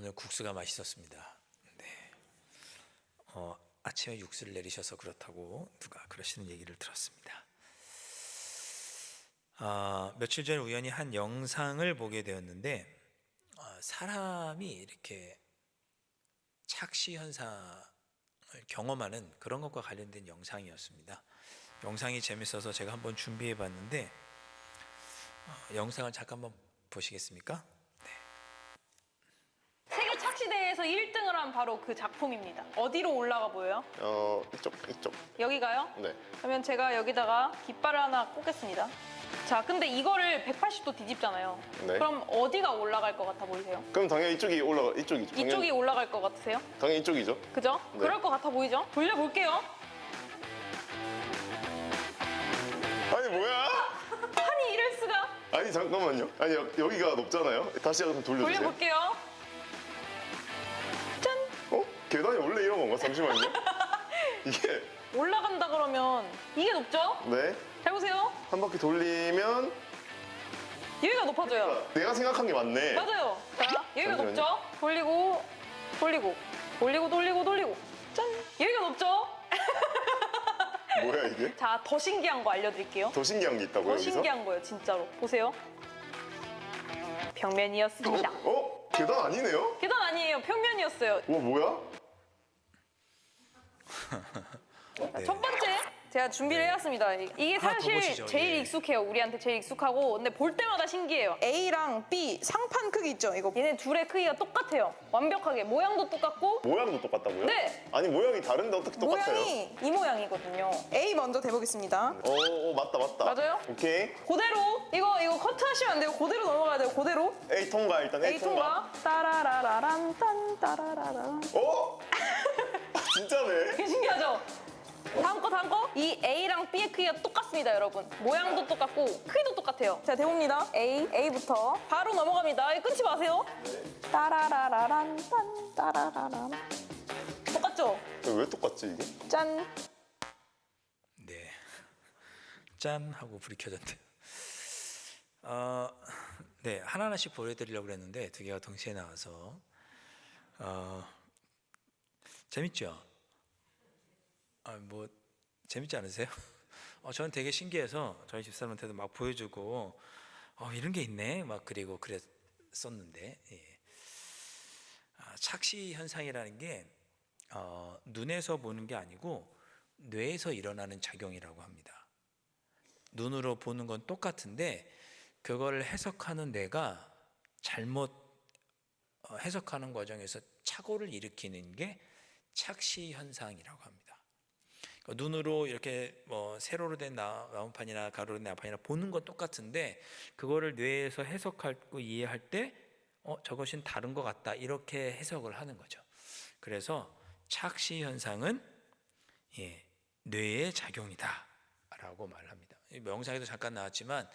오늘 국수가 맛있었습니다. 네. 아침에 육수를 내리셔서 그렇다고 누가 그러시는 얘기를 들었습니다. 며칠 전에 우연히 한 영상을 보게 되었는데 사람이 이렇게 착시 현상을 경험하는 그런 것과 관련된 영상이었습니다. 영상이 재밌어서 제가 한번 준비해 봤는데 영상을 잠깐만 보시겠습니까? 세계 착시대회에서 1등을 한 바로 그 작품입니다. 어디로 올라가 보여요? 이쪽. 여기가요? 네. 그러면 제가 여기다가 깃발을 하나 꽂겠습니다. 자, 근데 이거를 180도 뒤집잖아요. 네. 그럼 어디가 올라갈 것 같아 보이세요? 그럼 당연히 이쪽이죠. 이쪽이 올라갈 것 같으세요? 당연히 이쪽이죠. 그죠? 네. 그럴 것 같아 보이죠? 돌려볼게요. 아니 뭐야? 아니, 이럴 수가. 아니 잠깐만요. 아니 여기가 높잖아요. 다시 한번 돌려주세요. 돌려볼게요. 짠! 계단이 원래 이런 건가? 잠시만요. 이게 올라간다 그러면 이게 높죠? 네. 잘 보세요. 한 바퀴 돌리면 여기가 높아져요. 내가 생각한 게 맞네. 맞아요. 자, 여기가 잠시만요. 높죠? 돌리고, 짠! 여기가 높죠? 뭐야 이게? 자, 더 신기한 거 알려드릴게요. 더 신기한 게 있다고요? 더 여기서? 신기한 거예요, 진짜로. 보세요. 벽면이었습니다. 계단 아니네요? 계단 아니에요, 평면이었어요. 와 뭐야? 네. 첫 번째, 제가 준비를 해왔습니다. 이게 하나 더 사실 보시죠. 제일 예. 익숙해요. 우리한테 제일 익숙하고. 근데 볼 때마다 신기해요. A랑 B 상판 크기 있죠? 이거. 얘네 둘의 크기가 똑같아요. 완벽하게. 모양도 똑같고. 모양도 똑같다고요? 네. 아니 모양이 다른데 어떻게 똑같아요? 모양이 이 모양이거든요. A 먼저 대보겠습니다. 맞다. 맞아요? 오케이. 그대로 이거 커트하시면 안 돼요. 그대로 넘어가야 돼요. 그대로. A 통과 일단 A 통과. 따라라라란 딴 따라라란. 진짜네. 되게 신기하죠? 다음 거. 이 A랑 B의 크기가 똑같습니다, 여러분. 모양도 똑같고 크기도 똑같아요. 자, 대봅니다. A부터 바로 넘어갑니다. 끊지 마세요. 따라라라란 딴 따라라란. 똑같죠? 왜 똑같지 이게? 짠. 네. 짠 하고 불이 켜졌네요. 네, 하나하나씩 보여드리려고 했는데 두 개가 동시에 나와서 재밌죠? 뭐 재밌지 않으세요? 저는 되게 신기해서 저희 집사람한테도 막 보여주고 이런 게 있네 막 그리고 그랬었는데 착시 현상이라는 게 눈에서 보는 게 아니고 뇌에서 일어나는 작용이라고 합니다. 눈으로 보는 건 똑같은데 그걸 해석하는 뇌가 잘못 해석하는 과정에서 착오를 일으키는 게 착시 현상이라고 합니다. 눈으로 이렇게 세로로 된 나무판이나 가로로 된 나무판이나 보는 건 똑같은데 그거를 뇌에서 해석하고 이해할 때 저것은 다른 것 같다 이렇게 해석을 하는 거죠. 그래서 착시 현상은 뇌의 작용이다 라고 말합니다. 영상에도 잠깐 나왔지만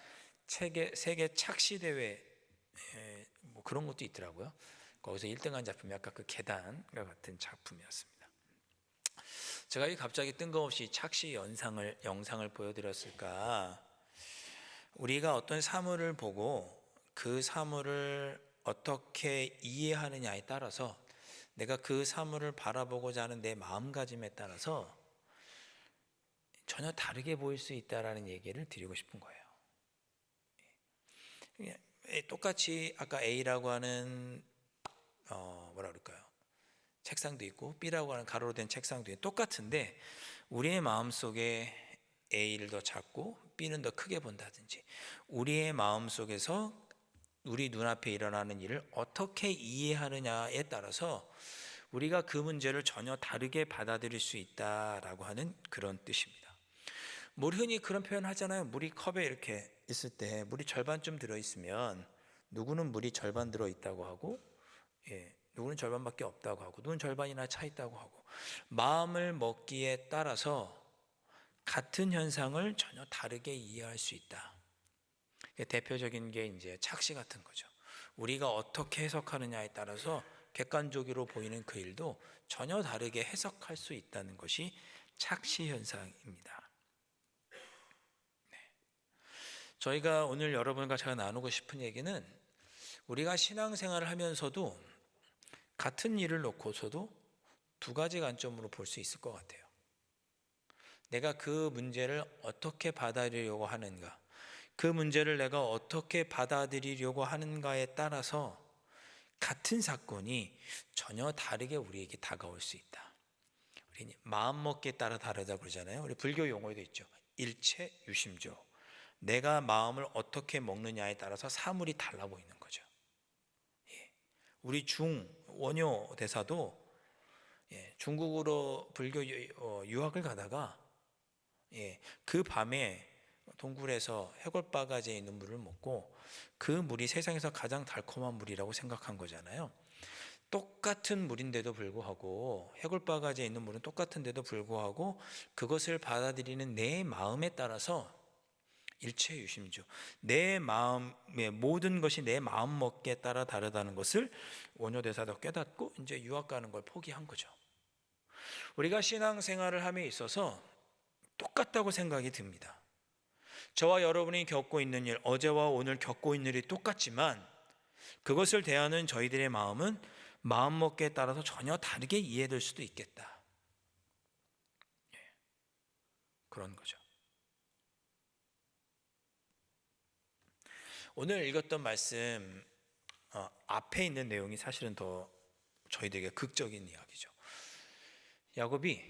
세계 착시 대회 뭐 그런 것도 있더라고요. 거기서 1등한 작품이 아까 그 계단과 같은 작품이었습니다. 제가 왜 갑자기 뜬금없이 착시 영상을 보여드렸을까? 우리가 어떤 사물을 보고 그 사물을 어떻게 이해하느냐에 따라서 내가 그 사물을 바라보고자 하는 내 마음가짐에 따라서 전혀 다르게 보일 수 있다는 얘기를 드리고 싶은 거예요. 똑같이 아까 A라고 하는 뭐라 그럴까요? 책상도 있고 B라고 하는 가로로 된 책상도 있고 똑같은데 우리의 마음속에 A를 더 작고 B는 더 크게 본다든지 우리의 마음속에서 우리 눈앞에 일어나는 일을 어떻게 이해하느냐에 따라서 우리가 그 문제를 전혀 다르게 받아들일 수 있다라고 하는 그런 뜻입니다. 흔히 그런 표현 하잖아요. 물이 컵에 이렇게 있을 때 물이 절반쯤 들어있으면 누구는 물이 절반 들어있다고 하고 누구는 절반밖에 없다고 하고 누구는 절반이나 차 있다고 하고 마음을 먹기에 따라서 같은 현상을 전혀 다르게 이해할 수 있다. 대표적인 게 이제 착시 같은 거죠. 우리가 어떻게 해석하느냐에 따라서 객관적으로 보이는 그 일도 전혀 다르게 해석할 수 있다는 것이 착시 현상입니다. 저희가 오늘 여러분과 제가 나누고 싶은 얘기는 우리가 신앙생활을 하면서도 같은 일을 놓고서도 두 가지 관점으로 볼 수 있을 것 같아요. 내가 그 문제를 어떻게 받아들이려고 하는가, 그 문제를 내가 어떻게 받아들이려고 하는가에 따라서 같은 사건이 전혀 다르게 우리에게 다가올 수 있다. 우리 마음먹기에 따라 다르다 그러잖아요. 우리 불교 용어에도 있죠. 일체 유심조. 내가 마음을 어떻게 먹느냐에 따라서 사물이 달라 보이는 거죠. 우리 원효 대사도 중국으로 불교 유학을 가다가 그 밤에 동굴에서 해골바가지에 있는 물을 먹고 그 물이 세상에서 가장 달콤한 물이라고 생각한 거잖아요. 똑같은 물인데도 불구하고 해골바가지에 있는 물은 똑같은데도 불구하고 그것을 받아들이는 내 마음에 따라서 일체유심조, 내 마음의 모든 것이 내 마음 먹기에 따라 다르다는 것을 원효대사도 깨닫고 이제 유학 가는 걸 포기한 거죠. 우리가 신앙생활을 함에 있어서 똑같다고 생각이 듭니다. 저와 여러분이 겪고 있는 일, 어제와 오늘 겪고 있는 일이 똑같지만 그것을 대하는 저희들의 마음은 마음먹기에 따라서 전혀 다르게 이해될 수도 있겠다. 그런 거죠. 오늘 읽었던 말씀 앞에 있는 내용이 사실은 더 저희들에게 극적인 이야기죠. 야곱이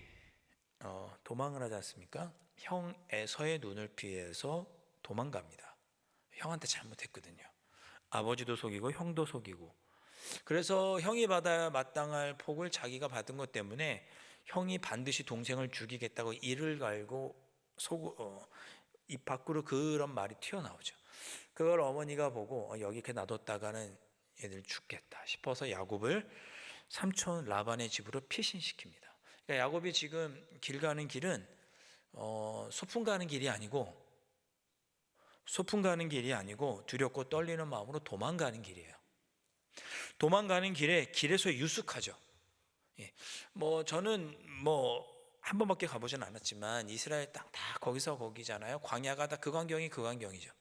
도망을 하지 않습니까? 형 에서의 눈을 피해서 도망갑니다. 형한테 잘못했거든요. 아버지도 속이고 형도 속이고. 그래서 형이 받아야 마땅할 복을 자기가 받은 것 때문에 형이 반드시 동생을 죽이겠다고 이를 갈고 입 밖으로 그런 말이 튀어나오죠. 그걸 어머니가 보고 여기 이렇게 놔뒀다가는 얘들 죽겠다 싶어서 야곱을 삼촌 라반의 집으로 피신시킵니다. 그러니까 야곱이 지금 길 가는 길은 소풍 가는 길이 아니고 두렵고 떨리는 마음으로 도망가는 길이에요. 도망가는 길에서 유숙하죠. 저는 한 번밖에 가보진 않았지만 이스라엘 땅 다 거기서 거기잖아요. 광야가 다 그 광경이죠.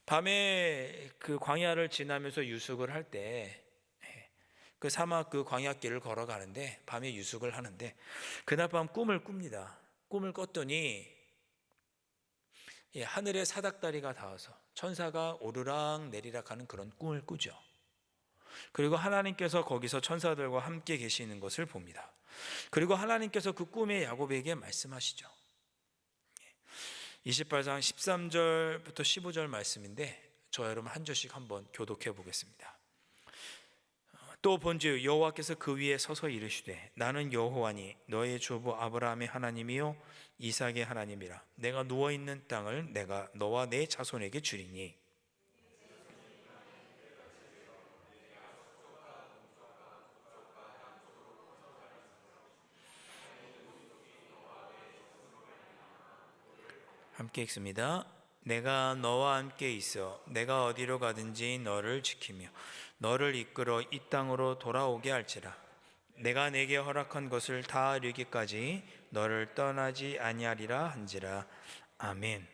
밤에 그 광야를 지나면서 유숙을 할 때 그 사막 그 광야길을 걸어가는데 밤에 유숙을 하는데 그날 밤 꿈을 꿉니다. 꿈을 꿨더니 하늘에 사닥다리가 닿아서 천사가 오르락 내리락 하는 그런 꿈을 꾸죠. 그리고 하나님께서 거기서 천사들과 함께 계시는 것을 봅니다. 그리고 하나님께서 그 꿈에 야곱에게 말씀하시죠. 28장 13절부터 15절 말씀인데 저 여러분 한 절씩 한번 교독해 보겠습니다. 또 본즉 여호와께서 그 위에 서서 이르시되 나는 여호와니 너의 조부 아브라함의 하나님이요 이삭의 하나님이라. 내가 누워있는 땅을 내가 너와 내 자손에게 주리니 함께 읽습니다. 내가 너와 함께 있어 내가 어디로 가든지 너를 지키며 너를 이끌어 이 땅으로 돌아오게 할지라. 내가 내게 허락한 것을 다 이루기까지 너를 떠나지 아니하리라 한지라. 아멘.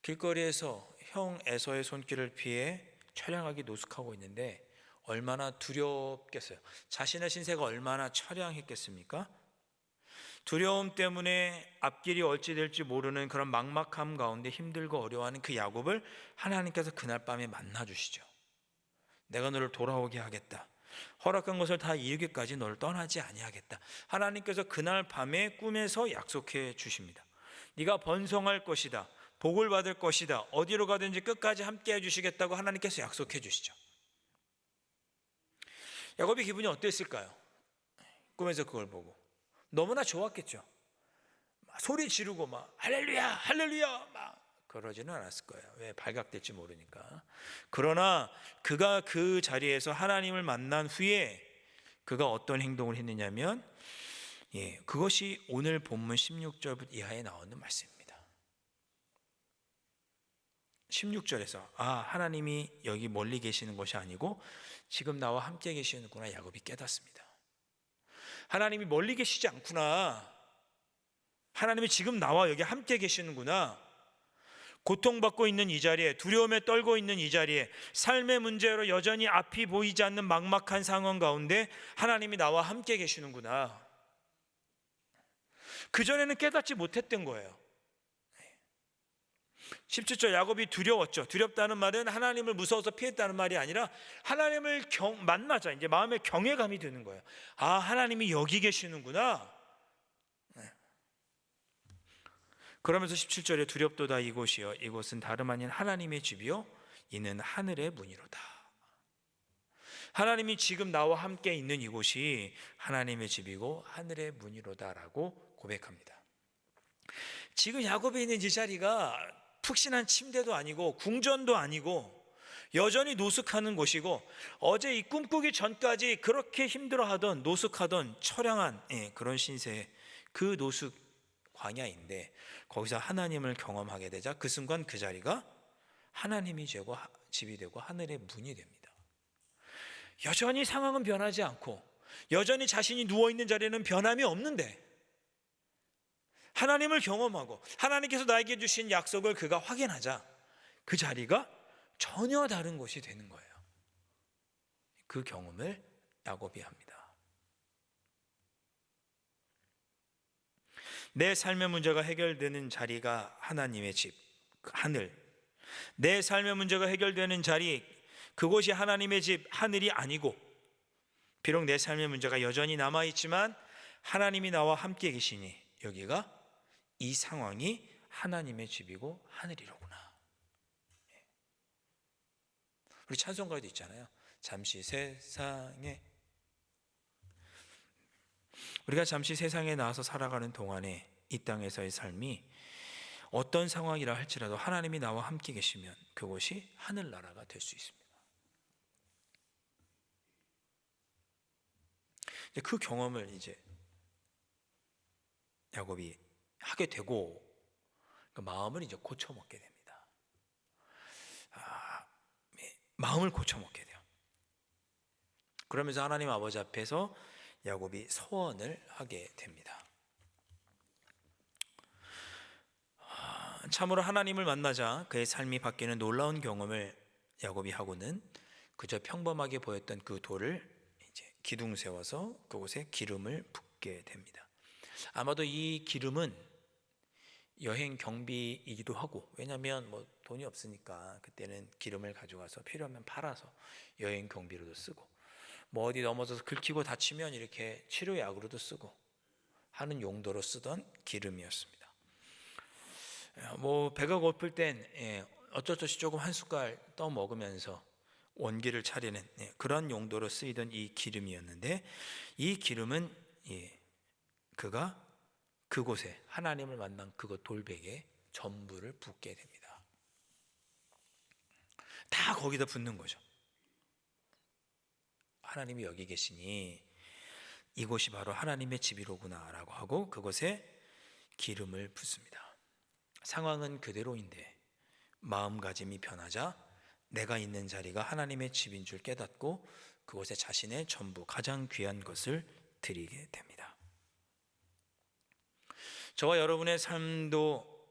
길거리에서 형 에서의 손길을 피해 처량하게 노숙하고 있는데 얼마나 두렵겠어요. 자신의 신세가 얼마나 처량했겠습니까? 두려움 때문에 앞길이 어찌 될지 모르는 그런 막막함 가운데 힘들고 어려워하는 그 야곱을 하나님께서 그날 밤에 만나 주시죠. 내가 너를 돌아오게 하겠다. 허락한 것을 다 이루기까지 너를 떠나지 아니하겠다. 하나님께서 그날 밤에 꿈에서 약속해 주십니다. 네가 번성할 것이다. 복을 받을 것이다. 어디로 가든지 끝까지 함께 해주시겠다고 하나님께서 약속해 주시죠. 야곱의 기분이 어땠을까요? 꿈에서 그걸 보고 너무나 좋았겠죠. 소리 지르고 막 할렐루야 할렐루야 막 그러지는 않았을 거예요. 왜? 발각될지 모르니까. 그러나 그가 그 자리에서 하나님을 만난 후에 그가 어떤 행동을 했느냐면 그것이 오늘 본문 16절 이하에 나오는 말씀입니다. 16절에서 하나님이 여기 멀리 계시는 것이 아니고 지금 나와 함께 계시는구나 야곱이 깨닫습니다. 하나님이 멀리 계시지 않구나. 하나님이 지금 나와 여기 함께 계시는구나. 고통받고 있는 이 자리에, 두려움에 떨고 있는 이 자리에, 삶의 문제로 여전히 앞이 보이지 않는 막막한 상황 가운데 하나님이 나와 함께 계시는구나. 그전에는 깨닫지 못했던 거예요. 17절, 야곱이 두려웠죠. 두렵다는 말은 하나님을 무서워서 피했다는 말이 아니라 하나님을 만나자 이제 마음에 경외감이 드는 거예요. 아, 하나님이 여기 계시는구나. 그러면서 17절에 두렵도다 이곳이여, 이곳은 다름 아닌 하나님의 집이요 이는 하늘의 문이로다. 하나님이 지금 나와 함께 있는 이곳이 하나님의 집이고 하늘의 문이로다라고 고백합니다. 지금 야곱이 있는 이 자리가 푹신한 침대도 아니고 궁전도 아니고 여전히 노숙하는 곳이고, 어제 이 꿈꾸기 전까지 그렇게 힘들어하던 노숙하던 처량한 그런 신세의 그 노숙 광야인데, 거기서 하나님을 경험하게 되자 그 순간 그 자리가 하나님이 되고 집이 되고 하늘의 문이 됩니다. 여전히 상황은 변하지 않고 여전히 자신이 누워있는 자리에는 변함이 없는데, 하나님을 경험하고 하나님께서 나에게 주신 약속을 그가 확인하자 그 자리가 전혀 다른 곳이 되는 거예요. 그 경험을 야곱이 합니다. 내 삶의 문제가 해결되는 자리가 하나님의 집, 하늘. 내 삶의 문제가 해결되는 자리, 그곳이 하나님의 집, 하늘이 아니고, 비록 내 삶의 문제가 여전히 남아있지만 하나님이 나와 함께 계시니 여기가, 이 상황이 하나님의 집이고 하늘이로구나. 우리 찬송가에도 있잖아요. 잠시 세상에, 우리가 잠시 세상에 나와서 살아가는 동안에 이 땅에서의 삶이 어떤 상황이라 할지라도 하나님이 나와 함께 계시면 그곳이 하늘나라가 될 수 있습니다. 그 경험을 이제 야곱이 하게 되고 그 마음을 이제 고쳐먹게 됩니다. 마음을 고쳐먹게 돼요. 그러면서 하나님 아버지 앞에서 야곱이 서원을 하게 됩니다. 참으로 하나님을 만나자 그의 삶이 바뀌는 놀라운 경험을 야곱이 하고는 그저 평범하게 보였던 그 돌을 이제 기둥 세워서 그곳에 기름을 붓게 됩니다. 아마도 이 기름은 여행 경비이기도 하고, 왜냐하면 뭐 돈이 없으니까 그때는 기름을 가져가서 필요하면 팔아서 여행 경비로도 쓰고, 뭐 어디 넘어져서 긁히고 다치면 이렇게 치료약으로도 쓰고 하는 용도로 쓰던 기름이었습니다. 뭐 배가 고플 땐 어쩔 수 없이 조금 한 숟갈 떠 먹으면서 원기를 차리는 그런 용도로 쓰이던 이 기름이었는데, 이 기름은 그가 그곳에 하나님을 만난 그곳 돌베개에 전부를 붓게 됩니다. 다 거기다 붓는 거죠. 하나님이 여기 계시니 이곳이 바로 하나님의 집이로구나 라고 하고 그곳에 기름을 붓습니다. 상황은 그대로인데 마음가짐이 변하자 내가 있는 자리가 하나님의 집인 줄 깨닫고 그곳에 자신의 전부, 가장 귀한 것을 드리게 됩니다. 저와 여러분의 삶도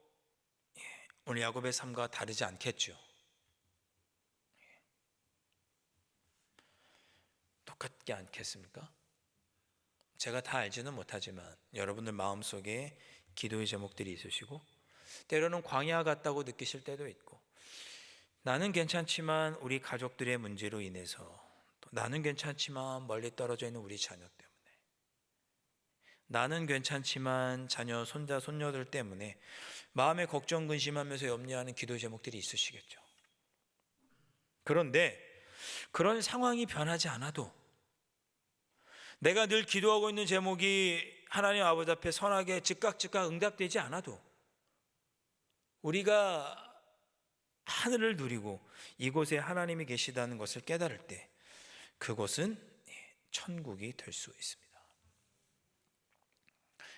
오늘 야곱의 삶과 다르지 않겠죠. 똑같지 않겠습니까? 제가 다 알지는 못하지만 여러분들 마음속에 기도의 제목들이 있으시고, 때로는 광야 같다고 느끼실 때도 있고, 나는 괜찮지만 우리 가족들의 문제로 인해서, 또 나는 괜찮지만 멀리 떨어져 있는 우리 자녀 때문에, 나는 괜찮지만 자녀, 손자, 손녀들 때문에 마음에 걱정, 근심하면서 염려하는 기도 제목들이 있으시겠죠. 그런데 그런 상황이 변하지 않아도, 내가 늘 기도하고 있는 제목이 하나님 아버지 앞에 선하게 즉각 응답되지 않아도, 우리가 하늘을 누리고 이곳에 하나님이 계시다는 것을 깨달을 때 그곳은 천국이 될 수 있습니다.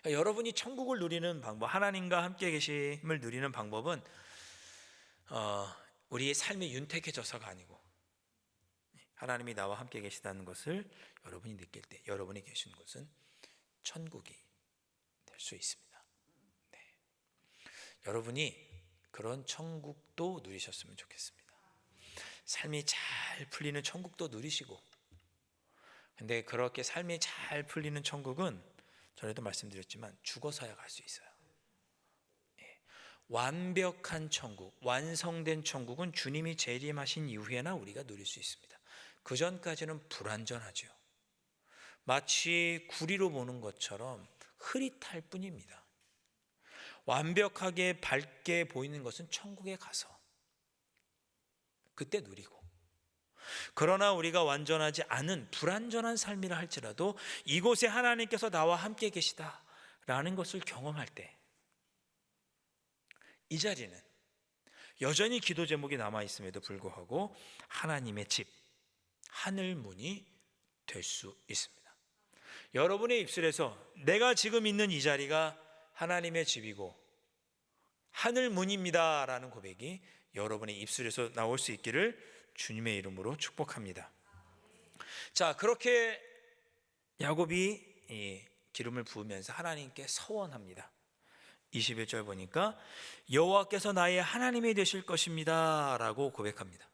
여러분이 천국을 누리는 방법, 하나님과 함께 계심을 누리는 방법은 우리의 삶이 윤택해져서가 아니고, 하나님이 나와 함께 계시다는 것을 여러분이 느낄 때 여러분이 계신 곳은 천국이 될 수 있습니다. 네. 여러분이 그런 천국도 누리셨으면 좋겠습니다. 삶이 잘 풀리는 천국도 누리시고, 근데 그렇게 삶이 잘 풀리는 천국은 전에도 말씀드렸지만 죽어서야 갈 수 있어요. 완벽한 천국, 완성된 천국은 주님이 재림하신 이후에나 우리가 누릴 수 있습니다. 그 전까지는 불완전하죠. 마치 구리로 보는 것처럼 흐릿할 뿐입니다. 완벽하게 밝게 보이는 것은 천국에 가서 그때 누리고, 그러나 우리가 완전하지 않은 불완전한 삶이라 할지라도 이곳에 하나님께서 나와 함께 계시다라는 것을 경험할 때 이 자리는 여전히 기도 제목이 남아있음에도 불구하고 하나님의 집, 하늘 문이 될 수 있습니다. 여러분의 입술에서 내가 지금 있는 이 자리가 하나님의 집이고 하늘 문입니다 라는 고백이 여러분의 입술에서 나올 수 있기를 주님의 이름으로 축복합니다. 자, 그렇게 야곱이 이 기름을 부으면서 하나님께 서원합니다. 21절 보니까 여호와께서 나의 하나님이 되실 것입니다 라고 고백합니다.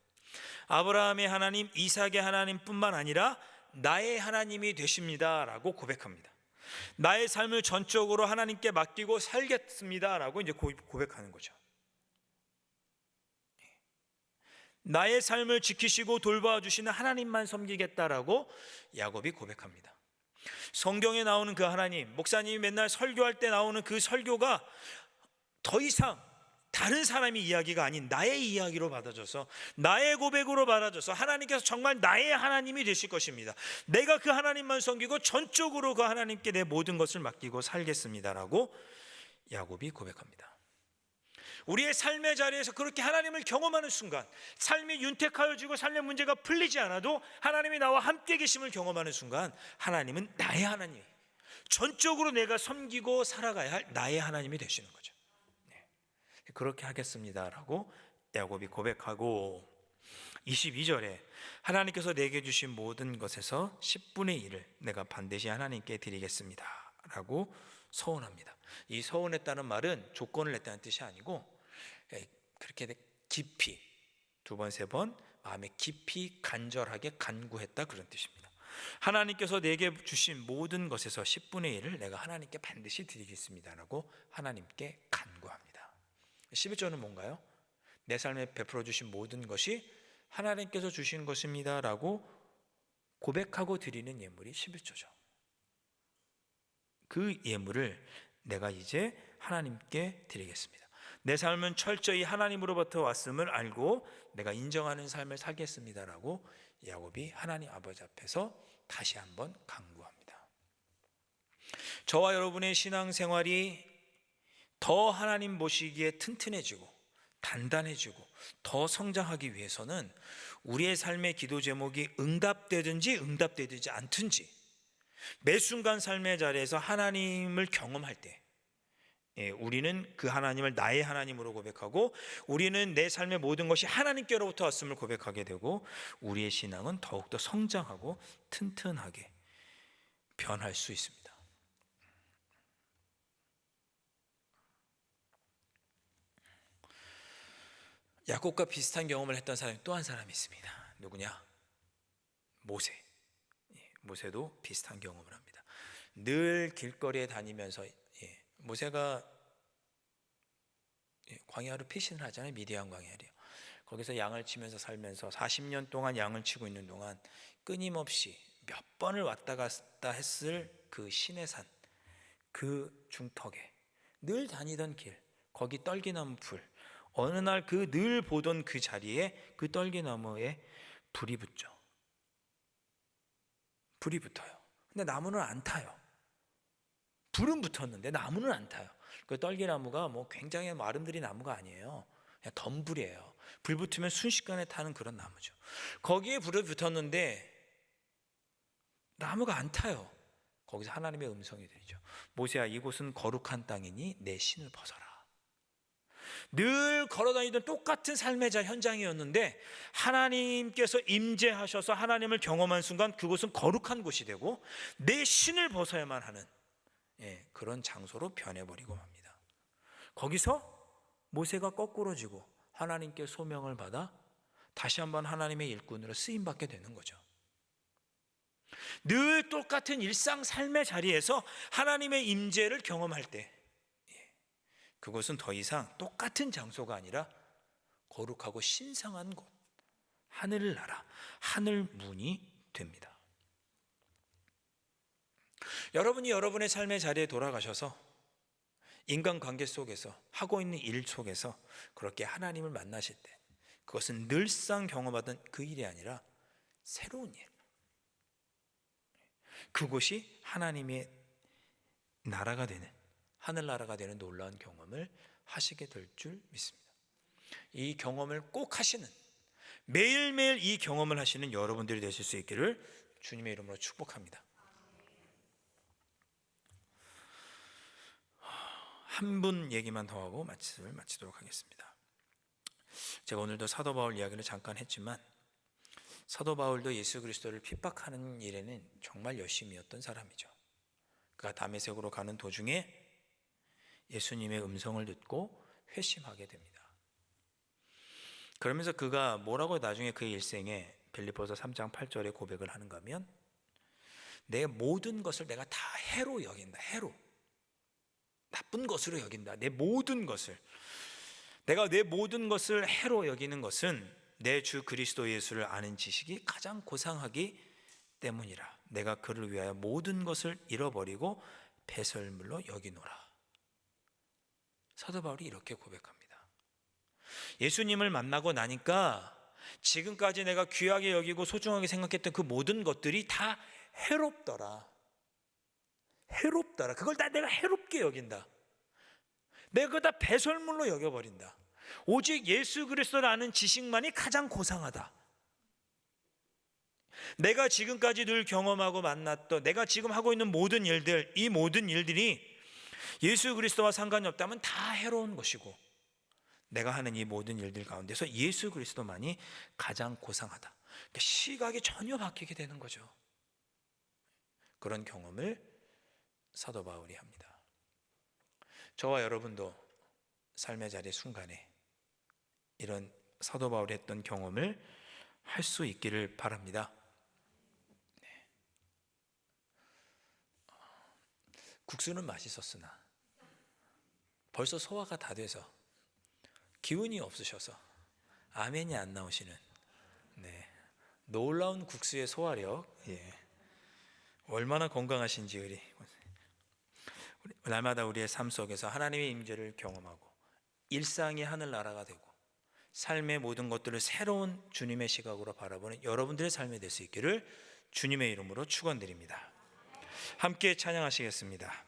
아브라함의 하나님, 이삭의 하나님뿐만 아니라 나의 하나님이 되십니다 라고 고백합니다. 나의 삶을 전적으로 하나님께 맡기고 살겠습니다 라고 이제 고백하는 거죠. 나의 삶을 지키시고 돌봐주시는 하나님만 섬기겠다라고 야곱이 고백합니다. 성경에 나오는 그 하나님, 목사님이 맨날 설교할 때 나오는 그 설교가 더 이상 다른 사람의 이야기가 아닌 나의 이야기로 받아줘서, 나의 고백으로 받아줘서 하나님께서 정말 나의 하나님이 되실 것입니다. 내가 그 하나님만 섬기고 전적으로 그 하나님께 내 모든 것을 맡기고 살겠습니다라고 야곱이 고백합니다. 우리의 삶의 자리에서 그렇게 하나님을 경험하는 순간, 삶이 윤택하여지고 삶의 문제가 풀리지 않아도 하나님이 나와 함께 계심을 경험하는 순간 하나님은 나의 하나님, 전적으로 내가 섬기고 살아가야 할 나의 하나님이 되시는 거죠. 그렇게 하겠습니다라고 야곱이 고백하고, 22절에 하나님께서 내게 주신 모든 것에서 10분의 1을 내가 반드시 하나님께 드리겠습니다 라고 서원합니다. 이 서원했다는 말은 조건을 냈다는 뜻이 아니고 그렇게 깊이 두 번, 세 번 마음에 깊이 간절하게 간구했다, 그런 뜻입니다. 하나님께서 내게 주신 모든 것에서 10분의 1을 내가 하나님께 반드시 드리겠습니다 라고 하나님께 간구합니다. 11절은 뭔가요? 내 삶에 베풀어 주신 모든 것이 하나님께서 주신 것입니다 라고 고백하고 드리는 예물이 11조죠. 그 예물을 내가 이제 하나님께 드리겠습니다. 내 삶은 철저히 하나님으로부터 왔음을 알고 내가 인정하는 삶을 살겠습니다라고 야곱이 하나님 아버지 앞에서 다시 한번 간구합니다. 저와 여러분의 신앙생활이 더 하나님 보시기에 튼튼해지고 단단해지고 더 성장하기 위해서는 우리의 삶의 기도 제목이 응답되든지 응답되지 않든지 매 순간 삶의 자리에서 하나님을 경험할 때 우리는 그 하나님을 나의 하나님으로 고백하고, 우리는 내 삶의 모든 것이 하나님께로부터 왔음을 고백하게 되고, 우리의 신앙은 더욱더 성장하고 튼튼하게 변할 수 있습니다. 야곱과 비슷한 경험을 했던 사람이 또 한 사람이 있습니다. 누구냐? 모세. 모세도 비슷한 경험을 합니다. 늘 길거리에 다니면서 모세가 광야로 피신을 하잖아요. 미디안 광야리요. 거기서 양을 치면서 살면서 40년 동안 양을 치고 있는 동안 끊임없이 몇 번을 왔다 갔다 했을 그 시내산, 그 중턱에 늘 다니던 길, 거기 떨기나무 풀, 어느 날 그 늘 보던 그 자리에 그 떨기나무에 불이 붙죠. 불이 붙어요. 근데 나무는 안 타요. 불은 붙었는데 나무는 안 타요. 그 떨기나무가 뭐 굉장히 아름드리 나무가 아니에요. 그냥 덤불이에요. 불 붙으면 순식간에 타는 그런 나무죠. 거기에 불이 붙었는데 나무가 안 타요. 거기서 하나님의 음성이 들리죠. 모세야, 이곳은 거룩한 땅이니 내 신을 벗어라. 늘 걸어다니던 똑같은 삶의 현장이었는데 하나님께서 임재하셔서 하나님을 경험한 순간 그곳은 거룩한 곳이 되고 내 신을 벗어야만 하는 그런 장소로 변해버리고 맙니다. 거기서 모세가 거꾸로 지고 하나님께 소명을 받아 다시 한번 하나님의 일꾼으로 쓰임받게 되는 거죠. 늘 똑같은 일상 삶의 자리에서 하나님의 임재를 경험할 때 그것은 더 이상 똑같은 장소가 아니라 거룩하고 신성한 곳, 하늘나라, 하늘문이 됩니다. 여러분이 여러분의 삶의 자리에 돌아가셔서 인간관계 속에서 하고 있는 일 속에서 그렇게 하나님을 만나실 때 그것은 늘상 경험하던 그 일이 아니라 새로운 일, 그곳이 하나님의 나라가 되는, 하늘나라가 되는 놀라운 경험을 하시게 될 줄 믿습니다. 이 경험을 꼭 하시는, 매일매일 이 경험을 하시는 여러분들이 되실 수 있기를 주님의 이름으로 축복합니다. 한 분 얘기만 더 하고 말씀을 마치도록 하겠습니다. 제가 오늘도 사도 바울 이야기를 잠깐 했지만 사도 바울도 예수 그리스도를 핍박하는 일에는 정말 열심이었던 사람이죠. 그가 다메섹으로 가는 도중에 예수님의 음성을 듣고 회심하게 됩니다. 그러면서 그가 뭐라고 나중에 그의 일생에 빌립보서 3장 8절에 고백을 하는가 하면 내 모든 것을 내가 다 해로 여긴다. 해로. 나쁜 것으로 여긴다. 내 모든 것을. 내가 내 모든 것을 해로 여기는 것은 내 주 그리스도 예수를 아는 지식이 가장 고상하기 때문이라. 내가 그를 위하여 모든 것을 잃어버리고 배설물로 여기노라. 사도 바울이 이렇게 고백합니다. 예수님을 만나고 나니까 지금까지 내가 귀하게 여기고 소중하게 생각했던 그 모든 것들이 다 해롭더라. 해롭더라. 그걸 다 내가 해롭게 여긴다. 내가 그걸 다 배설물로 여겨버린다. 오직 예수 그리스도를 아는 지식만이 가장 고상하다. 내가 지금까지 늘 경험하고 만났던, 내가 지금 하고 있는 모든 일들, 이 모든 일들이 예수 그리스도와 상관이 없다면 다 해로운 것이고 내가 하는 이 모든 일들 가운데서 예수 그리스도만이 가장 고상하다. 그러니까 시각이 전혀 바뀌게 되는 거죠. 그런 경험을 사도 바울이 합니다. 저와 여러분도 삶의 자리 순간에 이런 사도 바울이 했던 경험을 할 수 있기를 바랍니다. 국수는 맛있었으나 벌써 소화가 다 돼서 기운이 없으셔서 아멘이 안 나오시는 놀라운 국수의 소화력, 얼마나 건강하신지 우리 날마다 우리의 삶 속에서 하나님의 임재를 경험하고 일상이 하늘나라가 되고 삶의 모든 것들을 새로운 주님의 시각으로 바라보는 여러분들의 삶이 될 수 있기를 주님의 이름으로 축원드립니다. 함께 찬양하시겠습니다.